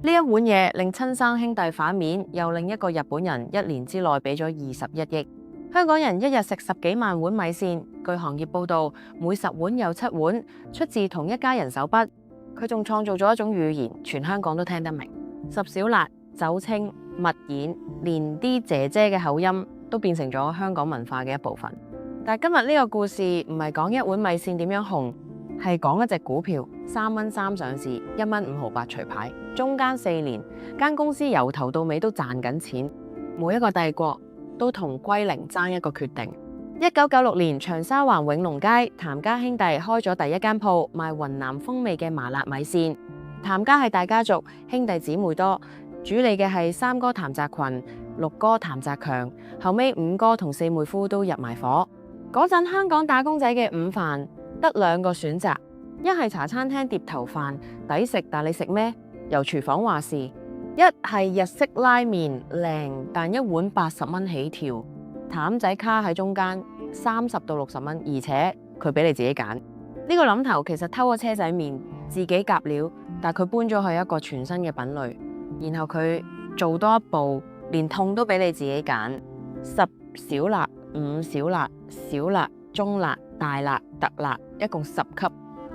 呢一碗嘢令親生兄弟反面，又令一個日本人1年之內俾咗21億。香港人一日食10幾萬碗米線，據行業報導，每10碗有7碗出自同一家人手筆。佢仲創造咗一種語言，全香港都聽得明。十小辣、酒清、蜜餞，連啲姐姐嘅口音都變成咗香港文化嘅一部分。但今日呢個故事唔係講一碗米線點樣紅，係講一隻股票3蚊3上市，1蚊5毫8除牌，中間4年間公司由頭到尾都賺緊錢。每一個帝國都同歸零爭一個決定。1996年長沙灣永隆街，譚家兄弟開咗第一間鋪賣雲南風味嘅麻辣米線。譚家係大家族，兄弟姊妹多，主理嘅係3哥譚澤群、6哥譚澤強，後尾5哥同4妹夫都入埋伙。嗰陣香港打工仔嘅午飯得2個選擇，一係茶餐廳碟頭飯抵食，但你食咩？由廚房話事；一係日式拉麵靚，但一碗80蚊起跳。譚仔卡喺中間，30到60蚊，而且佢俾你自己揀。呢個諗頭其實偷咗車仔麵，自己夾料，但佢搬咗去一個全新嘅品類，然後佢做多一步，連痛都俾你自己揀：10小辣、5小辣、小辣、中辣、大辣、特辣，一共10級。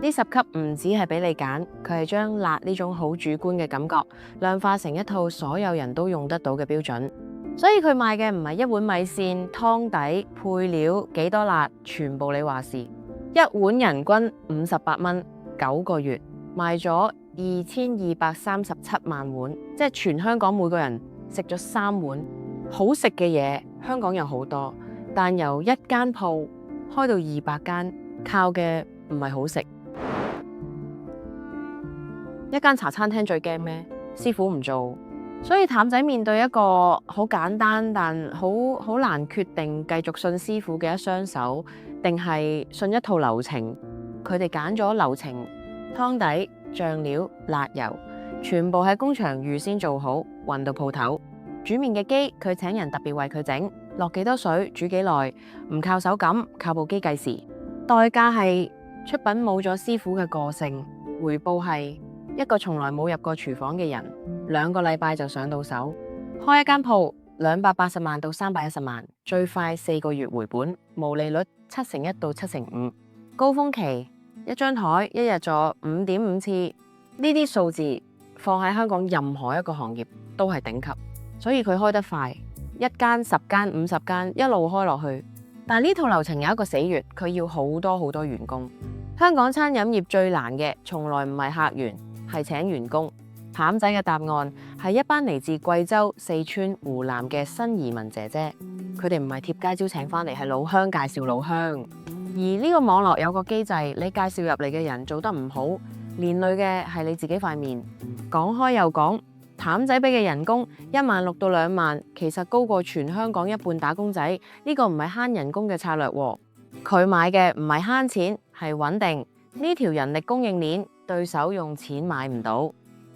呢10級唔止係俾你揀，佢係將辣呢種好主觀嘅感覺量化成一套所有人都用得到嘅標準。所以佢賣嘅唔係一碗米線、湯底、配料幾多辣，全部你話事。一碗人均58蚊，9個月賣咗2237萬碗，即係全香港每個人食咗3碗。好食嘅嘢香港有好多，但由一間鋪開到200間，靠嘅唔係好食。一間茶餐廳最驚咩？師傅唔做。所以譚仔面對一個好簡單但好難決定繼續信師傅嘅一雙手，定係信一套流程。佢哋揀咗流程，湯底、醬料、辣油，全部喺工場預先做好，運到鋪頭。煮麵嘅機，佢請人特別為佢整，落幾多水，煮幾耐，唔靠手感，靠部機計時。代價係出品冇咗師傅嘅個性，回報係一個從來冇入過廚房嘅人，2個禮拜就上到手。開一間鋪280萬到310萬，最快4個月回本，毛利率7%1到7%5。高峰期一張台一日做5.5次，呢啲數字放喺香港任何一個行業都係頂級。所以佢開得快，一間、10間、50間一路開落去。但呢套流程有一個死穴，佢要好多員工。香港餐飲業最難嘅，從來唔係客源，係請員工。譚仔嘅答案係一班嚟自貴州、四川、湖南嘅新移民姐姐，佢哋唔係貼街招請返嚟，係老鄉介紹老鄉。而呢個網絡有個機制，你介紹入嚟嘅人做得唔好，連累嘅係你自己塊面。講開又講，譚仔俾嘅人工1萬6到2萬，其實高過全香港一半打工仔。呢個唔係慳人工嘅策略喎。佢買嘅唔係慳錢，係穩定。呢條人力供應鏈，對手用錢買唔到。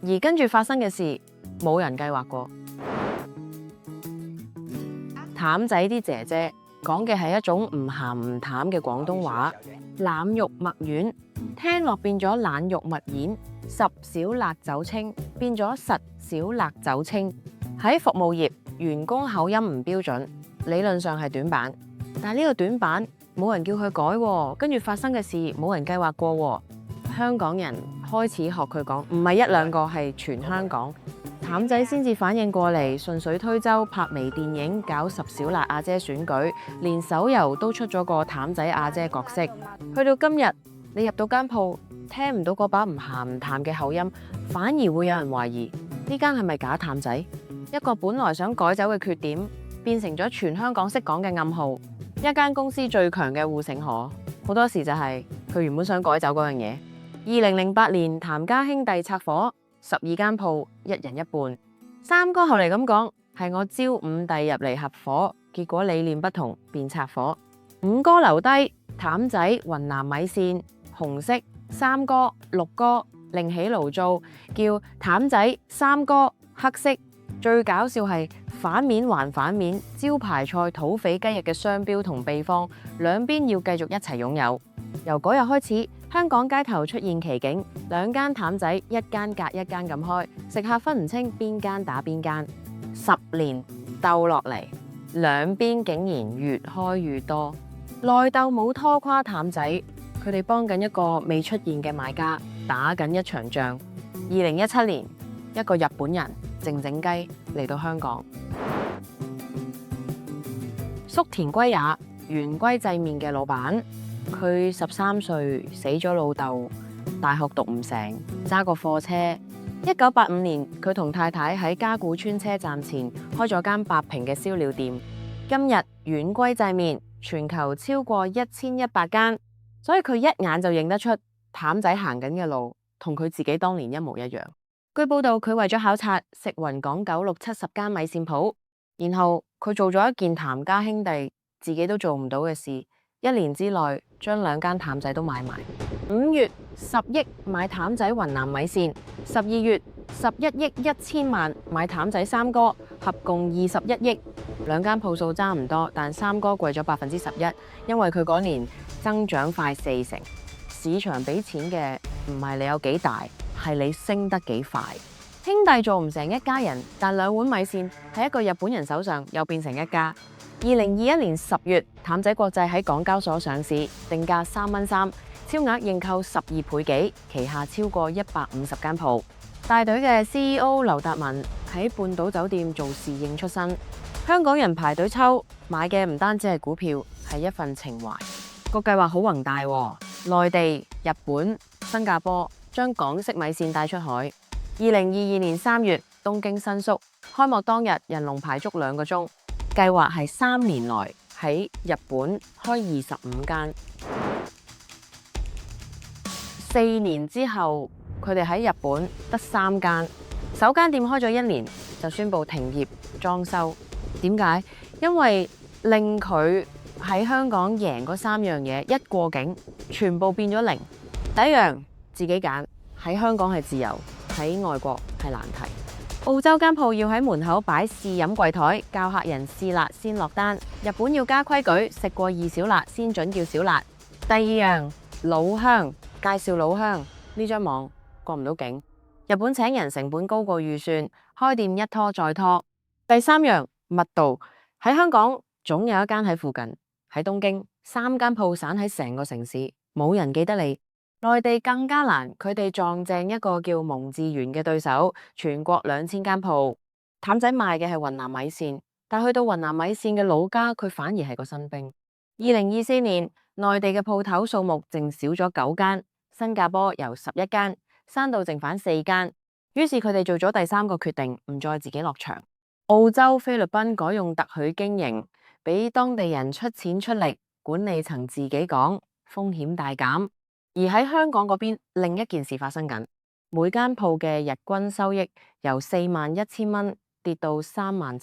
而跟住發生嘅事，冇人計劃過。譚仔啲姐姐講嘅係一種唔鹹唔淡嘅廣東話，腩肉墨丸聽落變咗懶肉墨丸，10小辣酒清變咗實小辣酒清。喺服務業，員工口音唔標準，理論上係短板，但係呢個短板冇人叫佢改喎，跟住發生嘅事冇人計劃過喎。香港人開始學佢講，唔係1、2個，係全香港。譚仔先至反應過嚟，順水推舟拍微電影，搞10小辣阿姐選舉，連手遊都出咗個譚仔阿姐角色。去到今日，你入到間鋪，聽唔到嗰把唔鹹唔淡嘅口音，反而會有人懷疑呢間係咪假譚仔？一個本來想改走嘅缺點，變成咗全香港識講嘅暗號。一間公司最強嘅護城河，好多時就係佢原本想改走嗰樣嘢。2008年，譚家兄弟拆夥，12間鋪，1人1半。3哥後嚟咁講，係我招5弟入嚟合夥，結果理念不同，便拆夥。5哥留低，譚仔雲南米線紅色，3哥、6哥另起爐灶，叫譚仔3哥黑色。最搞笑係反面還反面，招牌菜土匪雞翼嘅商標同秘方，兩邊要繼續一齊擁有。由嗰日開始，香港街頭出現奇景，兩間譚仔一間隔一間咁開，食客分唔清邊間打邊間。10年鬥落嚟，兩邊竟然越開越多。內鬥冇拖垮譚仔，佢哋幫緊一個未出現嘅買家打緊一場仗。2017年，一個日本人靜靜雞嚟到香港。宿田歸也，圓龜製麵嘅老闆，佢13歲死咗老豆，大學讀唔成，揸個貨車。1985年，佢同太太喺加古村車站前開咗間8坪嘅燒料店。今日圓龜製麵全球超過1100間，所以佢一眼就認得出譚仔行緊嘅路同佢自己當年一模一樣。據報道，佢為咗考察食勻港九60-70間米線鋪，然後佢做咗一件譚家兄弟自己都做唔到嘅事，1年之內將兩間譚仔都買埋。5月10億買譚仔雲南米線，12月11億1000萬買譚仔三哥，合共21億。兩間鋪數差唔多，但三哥貴咗11%，因為佢嗰年增長快40%。市場俾錢嘅唔係你有幾大，係你升得幾快。兄弟做唔成一家人，但兩碗米線喺一個日本人手上又變成一家。2021年10月，譚仔國際喺港交所上市，定價3蚊3，超額認購12倍幾，旗下超過150間鋪。帶隊嘅 CEO 劉達文喺半島酒店做侍應出身。香港人排隊抽買嘅唔單止係股票，係一份情懷。個計劃好宏大喎，內地、日本、新加坡將港式米線帶出海。2022年3月，東京新宿開幕當日人龍排足2個鐘，計劃係3年內喺日本開25間。4年之後，佢哋喺日本得3間，首間店開咗1年就宣布停業裝修。點解？因為令佢喺香港贏嗰3樣嘢一過境，全部變咗零。第一樣自己揀，喺香港係自由，喺外國係難題。澳洲間鋪要喺門口擺試飲櫃台，教客人試辣先落單。日本要加規矩，食過2小辣先準叫小辣。第二樣老香，介紹老香呢張網過唔到境。日本請人成本高過預算，開店一拖再拖。第三樣密度，喺香港總有一間喺附近，喺東京3間鋪散喺成個城市，冇人記得你。內地更加難，佢哋撞正一個叫蒙自源嘅對手，全國2000間鋪。譚仔賣嘅係雲南米線，但去到雲南米線嘅老家，佢反而係個新兵。2024年，內地嘅鋪頭數目淨少咗9間，新加坡由11間刪到剩返4間，於是佢哋做咗第3個決定，唔再自己落場。澳洲、菲律賓改用特許經營，俾當地人出錢出力，管理層自己講風險大減。而喺香港嗰邊，另一件事發生緊，每間鋪嘅日均收益由41000蚊跌到37000，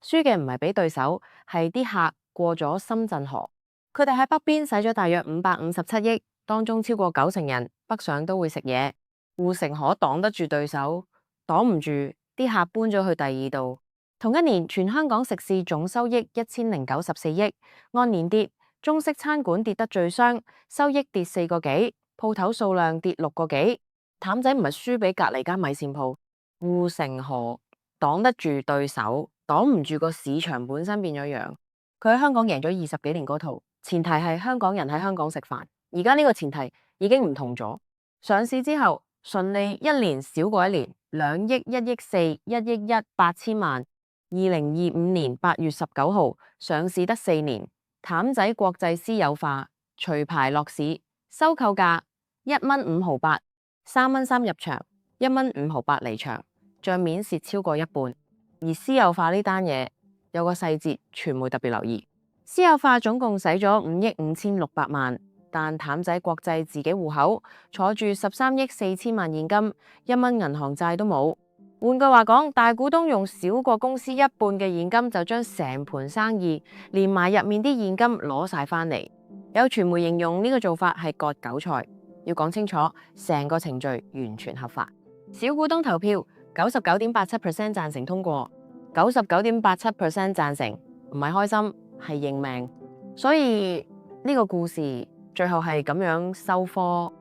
輸嘅唔係俾對手，係啲客過咗深圳河。佢哋喺北邊使咗大約557億，當中超過90%人北上都會食嘢。護城河擋得住對手，擋唔住啲客搬咗去第二度。同一年，全香港食肆總收益1094億，按年跌。中式餐館跌得最傷，收益跌4個幾，鋪頭數量跌6個幾。譚仔唔係輸俾隔離間米線鋪，護城河擋得住對手，擋唔住個市場本身變咗樣。佢喺香港贏咗20幾年嗰套，前提係香港人喺香港食飯。而家呢個前提已經唔同咗。上市之後順利1年少過1年，2億1億4、1億1 8000萬。2025年8月19號上市得4年。譚仔國際私有化，除牌落市，收購價1蚊5毫8，3蚊3入場，1蚊5毫8離場，賬面蝕超過一半。而私有化呢單嘢有個細節，傳媒特別留意。私有化總共使咗5億5600萬，但譚仔國際自己戶口坐住13億4000萬現金，1蚊銀行債都冇。換句話講，大股東用少過公司一半嘅現金就將成盤生意連埋入面啲現金攞晒返嚟。有傳媒形容呢個做法係割韭菜，要講清楚，成個程序完全合法。小股東投票99.87% 贊成通過，99.87% 贊成，唔係開心係認命。所以呢個故事最後係咁樣收科，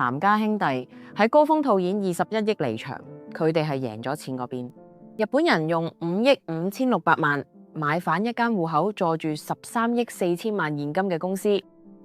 譚家兄弟喺高峰套現21億離場，佢哋係贏咗錢嗰邊。日本人用5億5600萬買返一間戶口坐住13億4000萬現金嘅公司。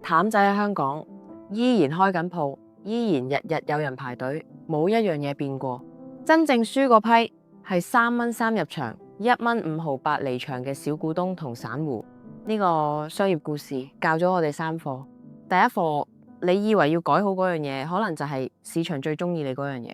譚仔喺香港依然開緊鋪，依然日日有人排隊，冇一樣嘢變過。真正輸嗰批係3蚊3入場，1蚊5毫8離場嘅小股東同散戶。呢個商業故事教咗我哋3課。第一課，你以為要改好嗰樣嘢，可能就係市場最中意你嗰樣嘢。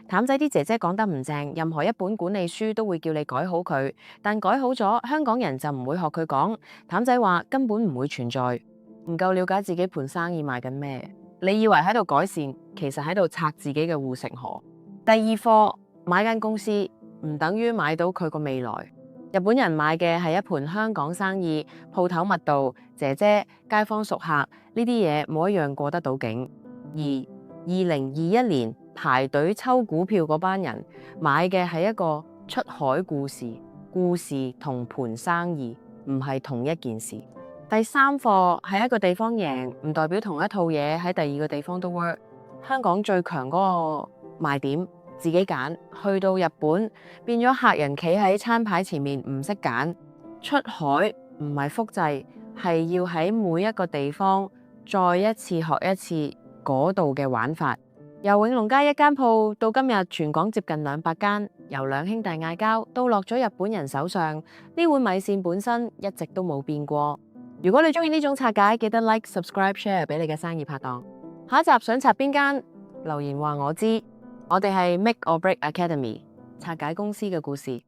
譚仔啲姐姐講得唔正，任何一本管理書都會叫你改好佢，但改好咗，香港人就唔會學佢講。譚仔話根本唔會存在，唔夠了解自己盤生意賣緊咩。你以為喺度改善，其實喺度拆自己嘅護城河。第二課，買間公司唔等於買到佢個未來。日本人買嘅係一盤香港生意，鋪頭密度、姐姐、街坊熟客呢啲嘢冇一樣過得到境。而2021年排隊抽股票嗰班人買嘅係一個出海故事，故事同盤生意唔係同一件事。第三課，喺一個地方贏唔代表同一套嘢喺第二個地方都 work。香港最強嗰個賣點自己揀，去到日本變咗客人企喺餐牌前面唔識揀。出海唔係複製，係要喺每一個地方再一次學一次嗰度嘅玩法。由永隆街一間鋪到今日全港接近200間，由兩兄弟嗌交到落咗日本人手上，呢碗米線本身一直都冇變過。如果你中意呢種拆解，記得 like、subscribe、share 俾你嘅生意拍檔。下一集想拆邊間？留言話我知。我哋係 Make or Break Academy，拆解公司嘅故事。